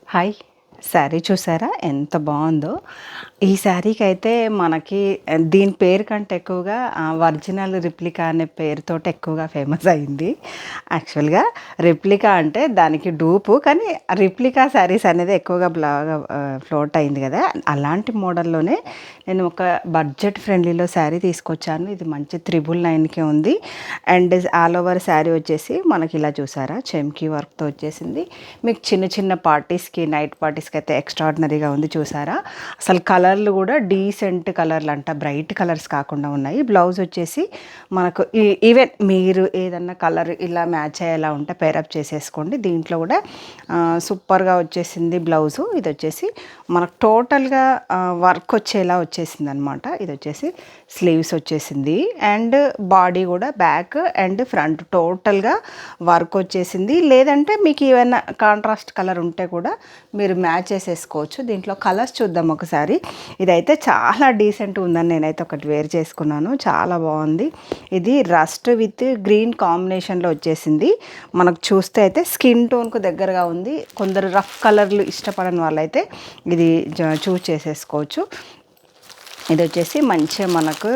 Hi! Sari చూసారా ఎంత బావుందో? ఈ శారీకైతే మనకి దీని పేరు కంటే ఎక్కువగా ఒరిజినల్ రిప్లికా అనే పేరుతోటి ఎక్కువగా ఫేమస్ అయింది. యాక్చువల్‌గా రెప్లికా అంటే దానికి డూపు, కానీ రిప్లికా శారీస్ అనేది ఎక్కువగా బాగా ఫ్లోట్ అయింది కదా! అలాంటి మోడల్‌లోనే నేను ఒక బడ్జెట్ ఫ్రెండ్లీలో శారీ తీసుకొచ్చాను. ఇది మంచి 999కే ఉంది. అండ్ ఆల్ ఓవర్ శారీ వచ్చేసి మనకి ఇలా చూసారా చెమ్కీ వర్క్‌తో వచ్చేసింది. మీకు చిన్న చిన్న పార్టీస్‌కి, నైట్ పార్టీస్‌కి అయితే ఎక్స్ట్రాడినరీగా ఉంది చూసారా? అసలు కలర్లు కూడా డీసెంట్ కలర్లు అంట, బ్రైట్ కలర్స్ కాకుండా ఉన్నాయి. బ్లౌజ్ వచ్చేసి మనకు ఈవెన్ మీరు ఏదన్నా కలర్ ఇలా మ్యాచ్ అయ్యేలా ఉంటే పేరప్ చేసేసుకోండి. దీంట్లో కూడా సూపర్గా వచ్చేసింది బ్లౌజు. ఇది వచ్చేసి మనకు టోటల్గా వర్క్ వచ్చేలా వచ్చేసింది అనమాట. ఇది వచ్చేసి స్లీవ్స్ వచ్చేసింది అండ్ బాడీ కూడా బ్యాక్ అండ్ ఫ్రంట్ టోటల్గా వర్క్ వచ్చేసింది. లేదంటే మీకు ఏమైనా కాంట్రాస్ట్ కలర్ ఉంటే కూడా మీరు మ్యాచ్ చేసేసుకోవచ్చు. దీంట్లో కలర్స్ చూద్దాం ఒకసారి. ఇదైతే చాలా డీసెంట్ ఉందని నేనైతే ఒకటి వేర్ చేసుకున్నాను, చాలా బాగుంది. ఇది రస్ట్ విత్ గ్రీన్ కాంబినేషన్లో వచ్చేసింది. మనకు చూస్తే అయితే స్కిన్ టోన్కు దగ్గరగా ఉంది. కొందరు రఫ్ కలర్లు ఇష్టపడని వాళ్ళైతే ఇది చూస్ చేసేసుకోవచ్చు. ఇది వచ్చేసి మంచిగా మనకు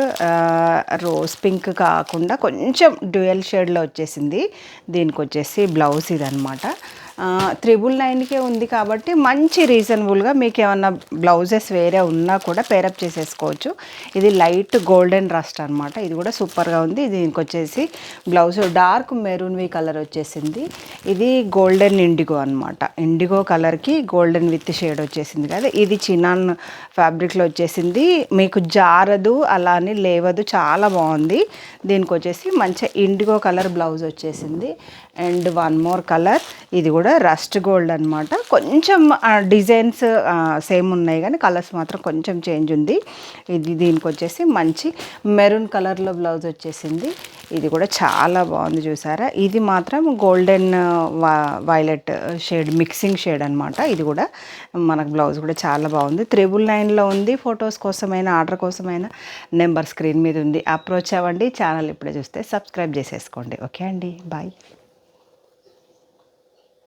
రోజ్ పింక్ కాకుండా కొంచెం డ్యూయల్ షేడ్లో వచ్చేసింది. దీనికి వచ్చేసి బ్లౌజ్ ఇదనమాట. 999కే ఉంది కాబట్టి మంచి రీజనబుల్గా మీకు ఏమన్నా బ్లౌజెస్ వేరే ఉన్నా కూడా పేరప్ చేసేసుకోవచ్చు. ఇది లైట్ గోల్డెన్ రస్ట్ అనమాట. ఇది కూడా సూపర్గా ఉంది. దీనికి వచ్చేసి బ్లౌజ్ డార్క్ మెరూన్వి కలర్ వచ్చేసింది. ఇది గోల్డెన్ ఇండిగో అనమాట. ఇండిగో కలర్కి గోల్డెన్ విత్ షేడ్ వచ్చేసింది కదా. ఇది చినాన్ ఫ్యాబ్రిక్లో వచ్చేసింది. మీకు జారదు, అలా అని లేవదు, చాలా బాగుంది. దీనికి వచ్చేసి మంచి ఇండిగో కలర్ బ్లౌజ్ వచ్చేసింది. అండ్ వన్ మోర్ కలర్, ఇది కూడా రస్ట్ గోల్డ్ అనమాట. కొంచెం డిజైన్స్ సేమ్ ఉన్నాయి కానీ కలర్స్ మాత్రం కొంచెం చేంజ్ ఉంది. ఇది దీనికి వచ్చేసి మంచి మెరూన్ కలర్లో బ్లౌజ్ వచ్చేసింది. ఇది కూడా చాలా బాగుంది చూసారా. ఇది మాత్రం golden violet shade mixing shade అనమాట. ఇది కూడా మనకు బ్లౌజ్ కూడా చాలా బాగుంది. 999లో ఉంది. ఫొటోస్ కోసమైనా ఆర్డర్ కోసమైనా నెంబర్ స్క్రీన్ మీద ఉంది, అప్రోచ్ అవ్వండి. ఛానల్ ఇప్పుడే చూస్తే సబ్స్క్రైబ్ చేసేసుకోండి. ఓకే అండి, బాయ్.